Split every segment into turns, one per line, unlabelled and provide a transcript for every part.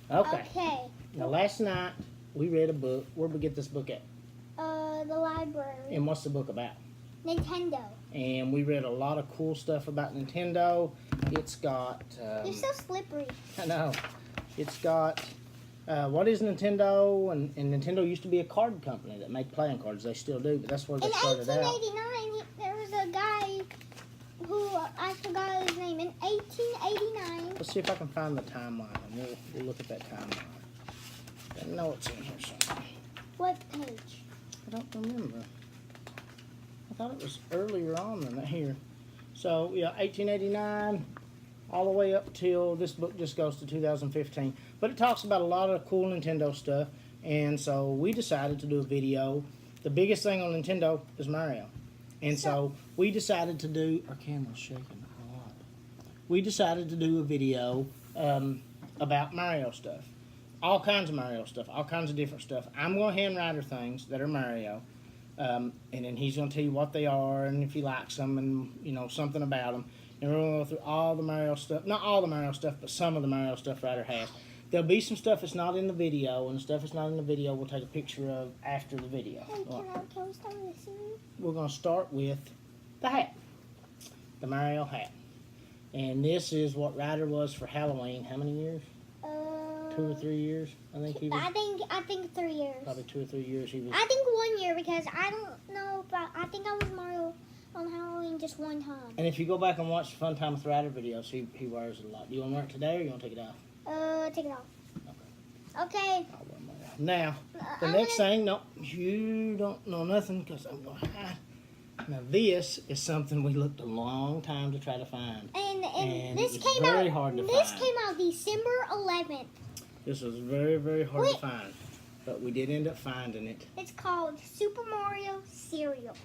Okay.
Now, last night we read a book. Where'd we get this book at?
The library.
And what's the book about?
Nintendo.
And we read a lot of cool stuff about Nintendo. It's got...
You're so slippery.
I know. It's got... what is Nintendo? And Nintendo used to be a card company that made playing cards. They still do, but that's where they started out.
In 1889, there was a guy who, I forgot his name, in 1889.
Let's see if I can find the timeline. And we'll look at that timeline. I know it's in here somewhere.
What page?
I don't remember. I thought it was earlier on than that here. So, yeah, 1889, all the way up till this book just goes to 2015. But it talks about a lot of cool Nintendo stuff. And so we decided to do a video. The biggest thing on Nintendo is Mario. And so we decided to do... Our camera's shaking a lot. We decided to do a video about Mario stuff. All kinds of Mario stuff. All kinds of different stuff. I'm going to hand Ryder things that are Mario. And then he's going to tell you what they are and if he likes them and, you know, something about them. And we're going to go through all the Mario stuff. Not all the Mario stuff, but some of the Mario stuff Ryder has. There'll be some stuff that's not in the video, and the stuff that's not in the video we'll take a picture of after the video.
Hey, can we start with the series?
We're going to start with the hat. The Mario hat. And this is what Ryder was for Halloween. How many years? 2 or 3 years, I think he was.
I think 3 years.
Probably 2 or 3 years he was.
I think 1 year because I don't know if I think I was Mario on Halloween just one time.
And if you go back and watch the Fun Time with Ryder videos, he wears it a lot. Do you want to wear it today or you want to take it off?
Take it off.
I'll
Okay.
wear mine off. Now, the next thing, no, you don't know nothing because I'm going to hide. Now, this is something we looked a long time to try to find.
And this
it's
came
very
out.
hard to
This
find.
came out December 11th.
This was very, very hard to find. But we did end up finding it.
It's called Super Mario Cereal.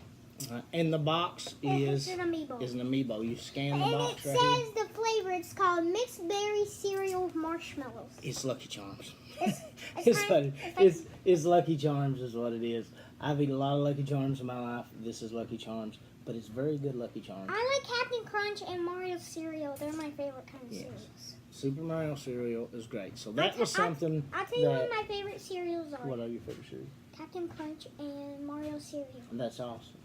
And the box is
an amiibo.
Is an amiibo. You scan the
And
box
it
right here.
says the flavor. It's called Mixed Berry Cereal with Marshmallows.
It's Lucky Charms.
It's
funny.
like-
It's Lucky Charms is what it is. I've eaten a lot of Lucky Charms in my life. This is Lucky Charms. But it's very good Lucky Charms.
I like Captain Crunch and Mario cereal. They're my favorite kind of cereals.
Super Mario cereal is great. So that was something.
I'll tell you what my favorite cereals are.
What are your favorite cereals?
Captain Crunch and Mario cereal.
That's awesome.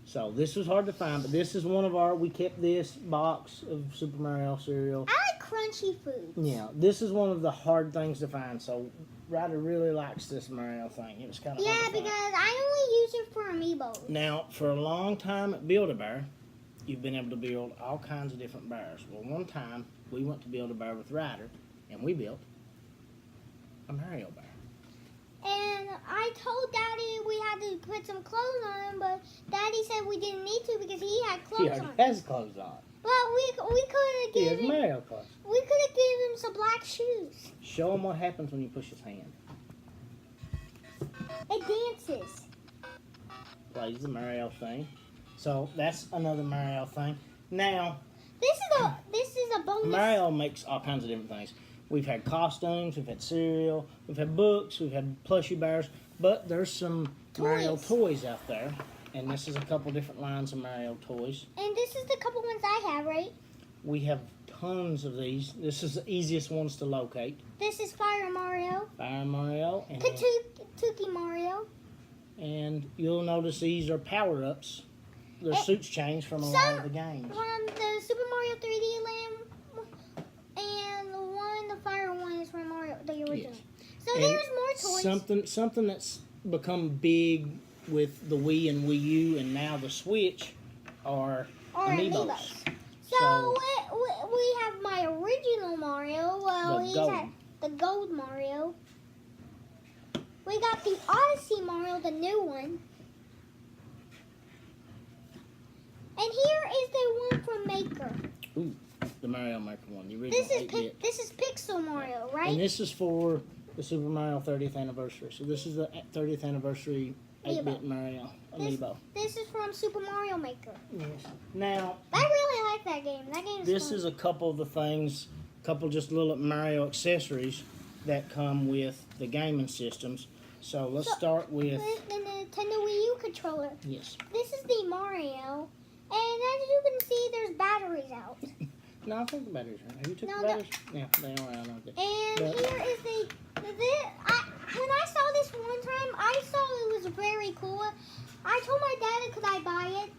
So this was hard to find, but this is one of our. We kept this box of Super Mario cereal.
I like crunchy food.
Yeah, this is one of the hard things to find. So Ryder really likes this Mario thing. It was kind of hard to find.
Because I only use it for amiibos.
Now, for a long time at Build-A-Bear, you've been able to build all kinds of different bears. Well, one time we went to Build-A-Bear with Ryder, and we built a Mario bear.
And I told Daddy we had to put some clothes on him, but Daddy said we didn't need to because he had
He
clothes
already
on.
has clothes on.
But we could have
He has
given
Mario clothes.
we could have given him some black shoes.
Show him what happens when you push his hand.
It dances.
Plays the Mario thing. So that's another Mario thing. Now,
This is a bonus.
Mario makes all kinds of different things. We've had costumes, we've had cereal, we've had books, we've had plushie bears, but there's some Mario toys out there. And this is a couple different lines of Mario toys.
And this is the couple ones I have, right?
We have tons of these. This is the easiest ones to locate.
This is Fire Mario.
Fire Mario.
Tuki Mario.
And you'll notice these are power-ups. Their suits change from a lot of the games.
From the Super Mario 3D Land and the Fire one is from Mario, the original.
Yes.
So
And
there's more toys.
Something that's become big with the Wii and Wii U and now the Switch are amiibos.
So we have my original Mario. Well, he's
gold.
at the gold Mario. We got the Odyssey Mario, the new one. And here is the one from Maker.
Ooh, the Mario Maker one. The original 8-bit.
This is Pixel Mario, right?
And this is for the Super Mario 30th anniversary. So this is the 30th anniversary 8-bit Mario amiibo.
This is from Super Mario Maker.
Yes. Now,
I really like that game. That game is
this
fun.
is a couple of the things, couple just little Mario accessories that come with the gaming systems. So let's start with
the Nintendo Wii U controller.
Yes.
This is the Mario, and as you can see, there's batteries out.
No, I think the batteries are. Have you took
No,
the batteries? Yeah, they are out of it.
And
But-
here is when I saw this one time, I saw it was very cool. I told my dad, could I buy it?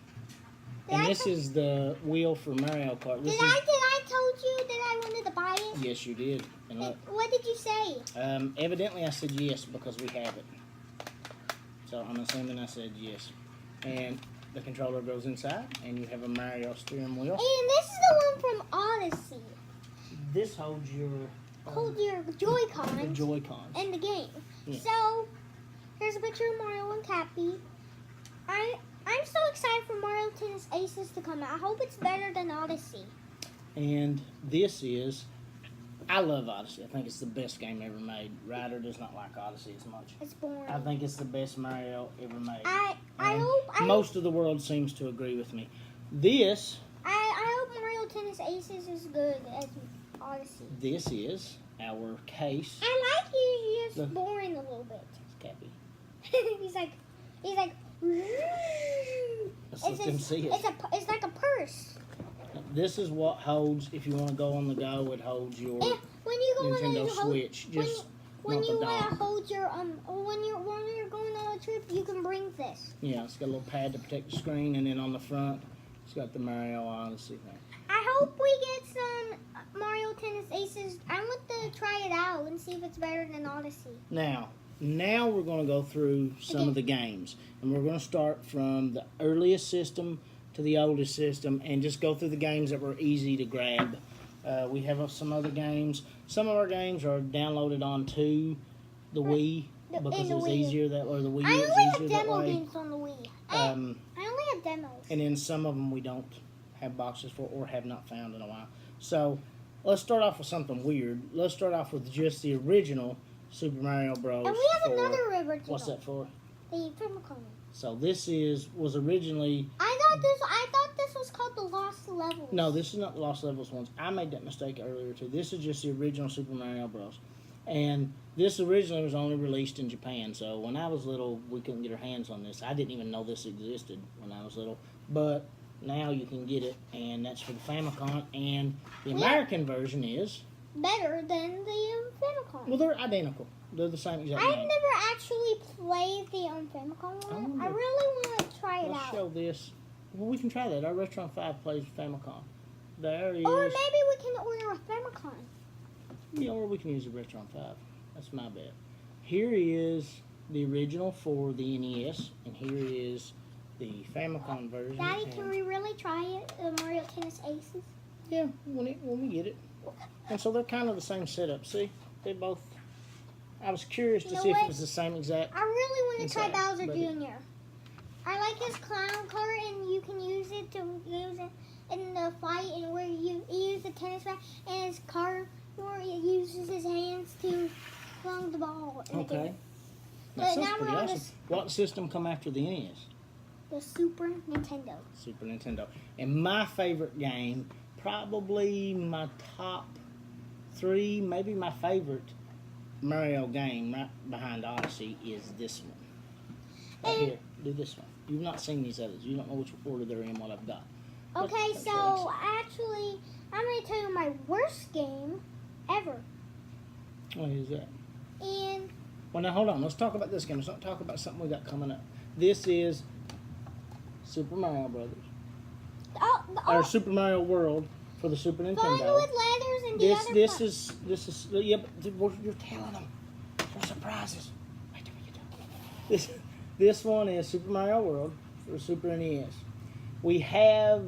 And this is the wheel for Mario Kart.
Did I told you that I wanted to buy it?
Yes, you did. And look,
What did you say?
evidently I said yes because we have it. So I'm assuming I said yes. And the controller goes inside, and you have a Mario steering wheel.
And this is the one from Odyssey.
This holds your
Hold your Joy-Cons
the Joy-Cons.
in the game.
Yeah.
So, here's a picture of Mario and Cappy. I'm so excited for Mario Tennis Aces to come out. I hope it's better than Odyssey.
And this is, I love Odyssey. I think it's the best game ever made. Ryder does not like Odyssey as much.
It's boring.
I think it's the best Mario ever made.
I
And
hope
most of the world seems to agree with me. This
I hope Mario Tennis Aces is good as Odyssey.
is our case.
I like you just
The-
boring a little bit.
Cappy.
he's like
Let's let them see it.
It's like a purse.
This is what holds, if you want to go on the go, it holds your
And when you go
Nintendo
on a
Switch. Just
when
not
you
the
want
dock.
to hold your when you're going on a trip, you can bring this.
Yeah, it's got a little pad to protect the screen, and then on the front, it's got the Mario Odyssey thing.
I hope we get some Mario Tennis Aces. I want to try it out and see if it's better than Odyssey.
Now we're going to go through some of the games, and we're going to start from the earliest system to the oldest system, and just go through the games that were easy to grab. We have some other games. Some of our games are downloaded onto the Wii because
in
it
the
was
Wii.
easier that, or the Wii
I
was
only have
easier that
demo
way.
games on the Wii. I only have demos.
And then some of them we don't have boxes for or have not found in a while. So let's start off with something weird. Let's start off with just the original Super Mario Bros.
And we have
for-
another original.
What's that for?
The Famicom.
So this was originally,
I thought this was called the Lost Levels.
no, this is not the Lost Levels ones. I made that mistake earlier too. This is just the original Super Mario Bros. And this originally was only released in Japan. So when I was little, we couldn't get our hands on this. I didn't even know this existed when I was little. But now you can get it, and that's for the Famicom. And the American version is,
Better than the Famicom.
well, they're identical. They're the same exact
I've
game.
never actually played the Famicom
I
one.
wonder-
I really want to try it
Let's
out.
show this. Well, we can try that. Our Restaurant 5 plays Famicom. There he
Or
is.
maybe we can order a Famicom.
Yeah, or we can use the Restaurant 5. That's my bet. Here is the original for the NES, and here is the Famicom version.
Daddy,
and-
can we really try it? The Mario Tennis Aces?
Yeah, when we get it. And so they're kind of the same setup. See, they both. I was curious to
You know
see if
what?
it was the same exact.
I really want to try
Inside,
Bowser
but
Jr. I like his clown car, and you can use it to use it in the fight, and where you use the tennis racket, and his car where he uses his hands to flung the ball. in the
Okay.
game.
That
But
sounds
now
pretty
we're on
awesome.
this-
What system come after the NES?
The Super Nintendo.
Super Nintendo. And my favorite game, probably my top 3, maybe my favorite Mario game right behind Odyssey is this one. Right
And-
here, do this one. You've not seen these others. You don't know which order they're in, what I've got.
Okay,
That's
so actually, I'm going to tell you my worst game ever.
What is that?
And
Well, now hold on. Let's talk about this game. Let's not talk about something we got coming up. This is Super Mario Brothers. Or Super Mario World for the Super
fun
Nintendo.
with ladders and the other fun.
This is yeah, but you're telling them. They're surprises. Wait till we get done. This one is Super Mario World for Super NES. We have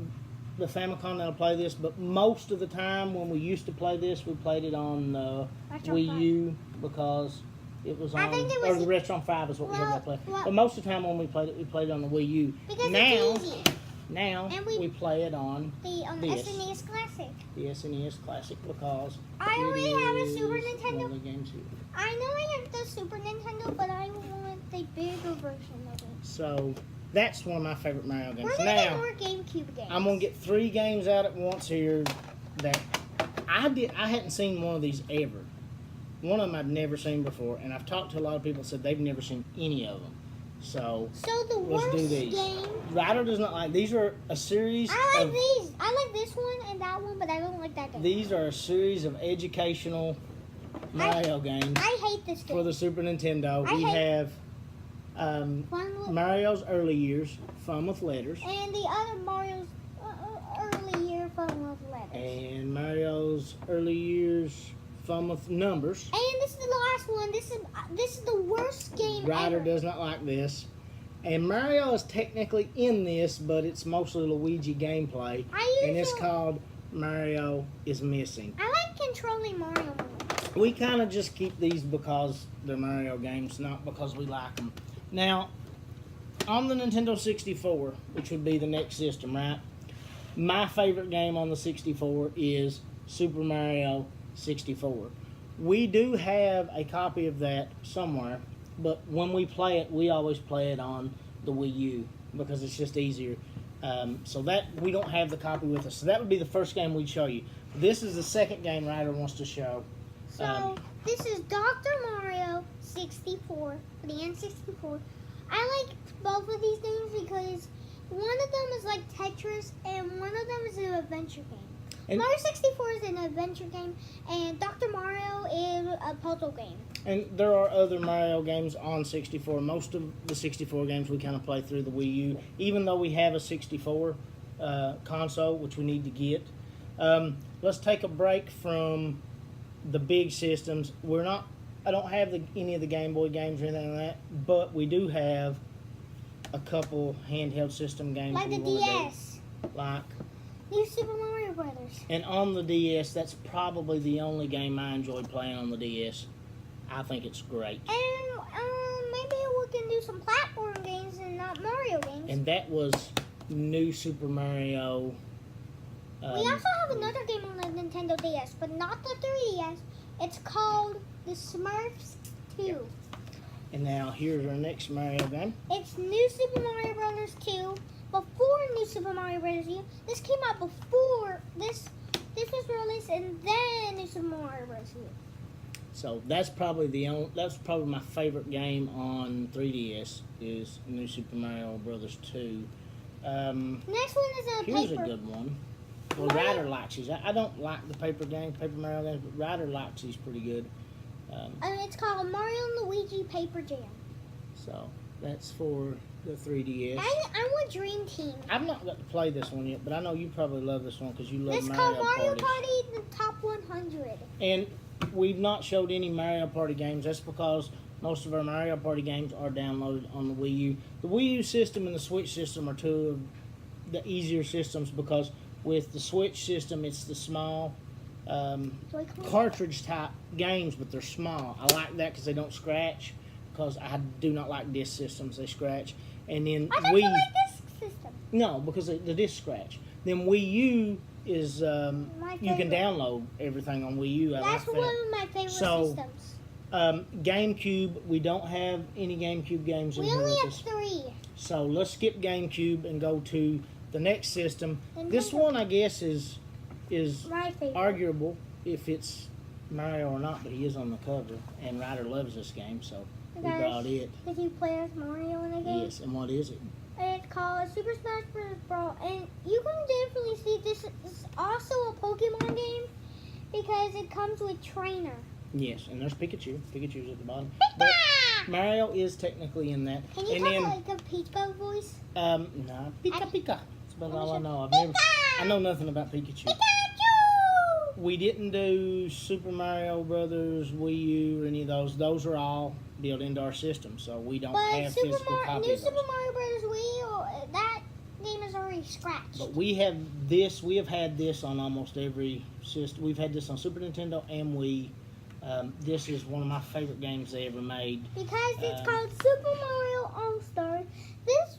the Famicom that'll play this, but most of the time when we used to play this, we played it on the
Retro
Wii
5.
U because it was on,
I think it
or
was-
the Restaurant 5 is what we had to play.
well-
But most of the time when we played it on the Wii U.
Because
now,
it's easy.
now
And
we play it on
The
This.
SNES Classic.
the SNES Classic because
I
it
already have a Super
is
Nintendo.
one of the games here.
I know I have the Super Nintendo, but I want the bigger version of it.
So that's one of my favorite Mario games.
We're gonna get
Now
more GameCube games.
I'm gonna get 3 games out at once here that I hadn't seen one of these ever. One of them I'd never seen before, and I've talked to a lot of people that said they've never seen any of them. So
So the
let's
worst
do these.
game.
Ryder does not like these. Are a series
I like
of
these. I like this one and that one, but I don't like that game.
These are a series of educational Mario games
I hate this game.
for the Super Nintendo.
I
We
hate-
have Mario's early years, Fun with Letters,
And the other Mario's early year Fun with Letters.
and Mario's early years, Fun with Numbers.
And this is the last one. This is the worst game
Ryder
ever.
does not like this. And Mario is technically in this, but it's mostly Luigi gameplay. And it's called Mario is Missing.
I like controlling Mario more.
We kind of just keep these because they're Mario games, not because we like them. Now, on the Nintendo 64, which would be the next system, right? My favorite game on the 64 is Super Mario 64. We do have a copy of that somewhere, but when we play it, we always play it on the Wii U because it's just easier. So that we don't have the copy with us. So that would be the first game we'd show you. This is the second game Ryder wants to show.
So, this is Dr. Mario 64 for the N64. I like both of these games because one of them is like Tetris and one of them is an adventure game.
And-
Mario 64 is an adventure game and Dr. Mario is a puzzle game.
And there are other Mario games on 64. Most of the 64 games we kind of play through the Wii U, even though we have a 64 console, which we need to get. Let's take a break from the big systems. I don't have any of the Game Boy games or anything like that, but we do have a couple handheld system games.
Like
we
the
wanna
DS.
do. Like,
New Super Mario Brothers.
and on the DS, that's probably the only game I enjoyed playing on the DS. I think it's great.
And maybe we can do some platform games and not Mario games.
And that was New Super Mario.
We also have another game on the Nintendo DS, but not the 3DS. It's called the Smurfs 2.
And now here's our next Mario game.
It's New Super Mario Brothers 2. Before New Super Mario Brothers U. This came out before this was released, and then New Super Mario Bros. U.
So that's probably my favorite game on 3DS is New Super Mario Brothers 2.
Next one is a
Here's
paper.
a good one. Well,
Mario-
Ryder likes these. I don't like the Paper Mario games, but Ryder likes these pretty good.
And it's called Mario and Luigi Paper Jam.
So that's for the 3DS.
I want Dream Team.
I've not got to play this one yet, but I know you probably love this one because you love
It's
Mario
called Mario
Parties.
Party, the top 100.
And we've not showed any Mario Party games. That's because most of our Mario Party games are downloaded on the Wii U. The Wii U system and the Switch system are two of the easier systems because with the Switch system, it's the small cartridge type games, but they're small. I like that because they don't scratch because I do not like disc systems. They scratch. And then
I thought you like this system.
No, because the disc scratch. Then Wii U is
My
you can
favorite.
download everything on Wii U.
That's
like that.
one of my favorite
So,
systems.
GameCube, we don't have any GameCube games in
We
here
only
with
have
us.
3.
So let's skip GameCube and go to the next system. This
Nintendo.
one, I guess, is
My favorite.
arguable if it's Mario or not, but he is on the cover, and Ryder loves this game, so we
Guys,
brought it.
Did you play as Mario in a game?
Yes, and what is it?
It's called Super Smash Bros. Brawl, and you can definitely see this is also a Pokemon game because it comes with Trainer.
Yes, and there's Pikachu. Pikachu's at the bottom.
Pika!
But Mario is technically in that.
Can you
and
talk
then,
like a Pika voice?
no, Pika Pika. That's about all I know. I know nothing about Pikachu.
Pikachu!
We didn't do Super Mario Brothers, Wii U, or any of those. Those are all built into our system, so we don't
But
have physical
New
copies of
Super
those.
Mario Bros. Wii, that game is already scratched.
But we have this. We have had this on almost every system. We've had this on Super Nintendo and Wii. This is one of my favorite games they ever made.
Because it's called Super Mario All Stars. This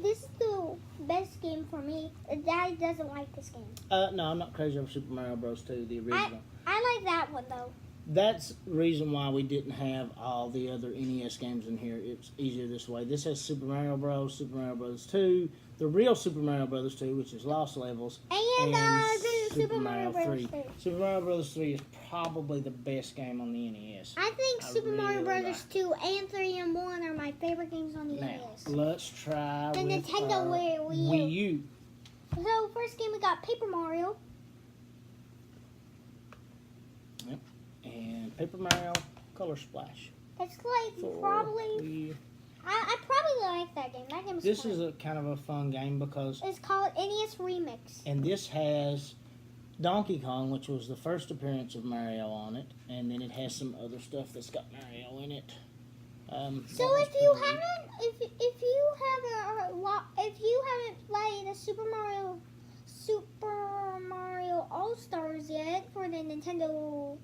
is the best game for me. Daddy doesn't like this game.
No, I'm not crazy over Super Mario Bros. 2, the original.
I like that one though.
That's the reason why we didn't have all the other NES games in here. It's easier this way. This has Super Mario Bros., Super Mario Bros. 2, the real Super Mario Bros. 2, which is Lost Levels,
And
and
Super Mario Bros. 3.
Super Mario Bros. 3 is probably the best game on the NES.
I think
I
Super Mario
really
Bros. 2 and 3 and 1 are my favorite games on the
Now,
NES.
let's try
The
with
Nintendo
our
Wii U.
Wii U.
So first game we got Paper Mario.
Yep. And Paper Mario Color Splash.
It's like
For
probably. I probably like that game. That game's
This
fun.
is a kind of a fun game because,
It's called NES Remix.
and this has Donkey Kong, which was the first appearance of Mario on it, and then it has some other stuff that's got Mario in it.
So if you haven't played the Super Mario All Stars yet for the Nintendo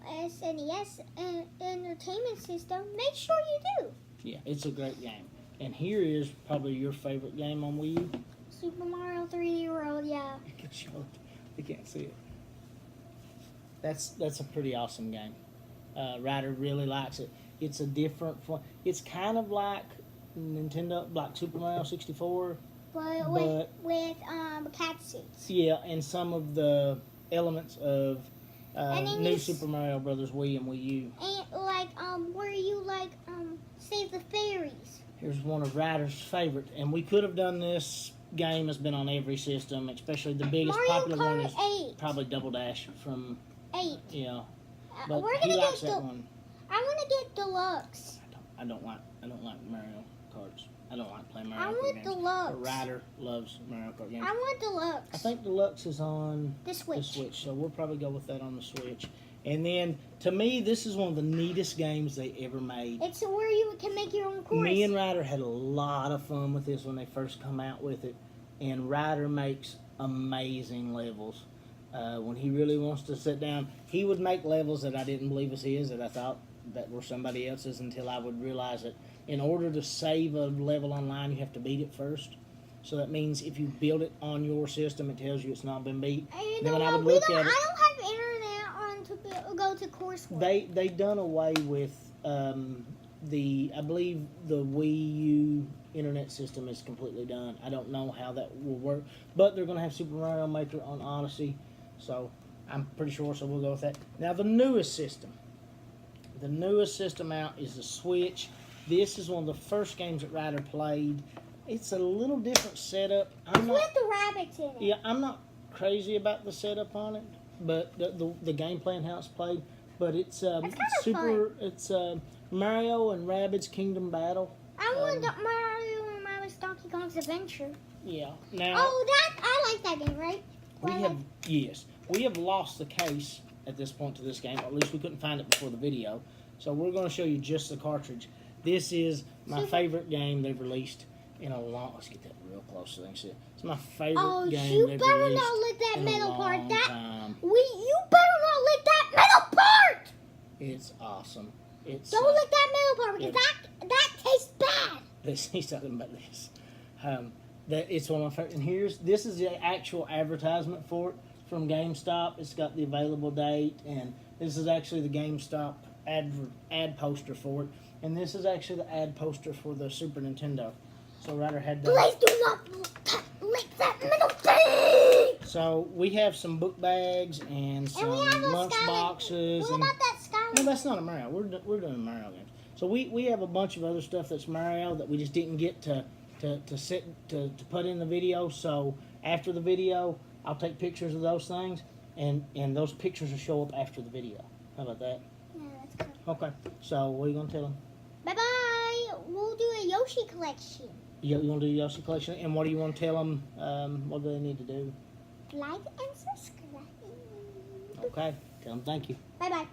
SNES Entertainment System, make sure you do.
Yeah, it's a great game. And here is probably your favorite game on Wii U.
Super Mario 3D World, yeah.
You can show it. You can't see it. That's a pretty awesome game. Ryder really likes it. It's a different form. It's kind of like Nintendo, like Super Mario 64.
But with cat suits.
Yeah, and some of the elements of
And then
New
you
Super Mario Brothers Wii and Wii U.
And like where you like save the fairies.
Here's one of Ryder's favorite, and we could have done this game. Has been on every system, especially the biggest
Mario
popular one
Kart
is
8.
probably Double Dash from
8.
yeah. But
We're
he
gonna
likes
get
that one.
I want to get deluxe.
I don't like Mario Karts. I don't like playing
I
Mario Kart
want
games.
deluxe.
But Ryder loves Mario Kart games.
I want deluxe.
I think Deluxe is on
The Switch.
the Switch, so we'll probably go with that on the Switch. And then, to me, this is one of the neatest games they ever made.
It's where you can make your own course.
Me and Ryder had a lot of fun with this when they first come out with it. And Ryder makes amazing levels. When he really wants to sit down, he would make levels that I didn't believe was his, that I thought that were somebody else's, until I would realize that in order to save a level online, you have to beat it first. So that means if you build it on your system, it tells you it's not been beat.
And you
Then
know
when I
what?
would look at it,
I don't have internet on to go to coursework.
they done away with I believe the Wii U internet system is completely done. I don't know how that will work, but they're going to have Super Mario Maker on Odyssey, so I'm pretty sure. So we'll go with that. Now the newest system out is the Switch. This is one of the first games that Ryder played. It's a little different setup.
It's with the rabbits in it.
Yeah, I'm not crazy about the setup on it, but the gameplay and how it's played. But it's
kinda
super. It's Mario and Rabbids Kingdom Battle.
I want Mario and Rabbids Donkey Kong's Adventure.
Yeah. Now
I like that game, right?
we have lost the case at this point to this game. Or at least we couldn't find it before the video. So we're going to show you just the cartridge. This is my favorite game they've released in a long. Let's get that real close so they can see it. It's my favorite game
you
they've
better
released
not let that
in
metal
a
part.
long
That
time.
you better not let that metal part.
It's awesome. It's
Don't let that metal part because that tastes bad.
He's talking about this. That it's one of my favorite. And this is the actual advertisement for it from GameStop. It's got the available date, and this is actually the GameStop ad poster for it. And this is actually the ad poster for the Super Nintendo. So Ryder had that.
Please do not lick that metal thing.
So we have some book bags and some lunch boxes.
What about that Sky?
No, that's not a Mario. We're doing Mario games. So we have a bunch of other stuff that's Mario that we just didn't get to put in the video. So after the video, I'll take pictures of those things, and those pictures will show up after the video. How about that?
Yeah, that's good.
Okay. So what are you gonna tell them?
Bye bye. We'll do a Yoshi collection.
You want to do Yoshi collection, and what do you want to tell them? What do they need to do?
Like and subscribe.
Okay. Tell them thank you.
Bye bye.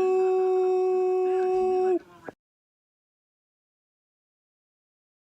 Woo!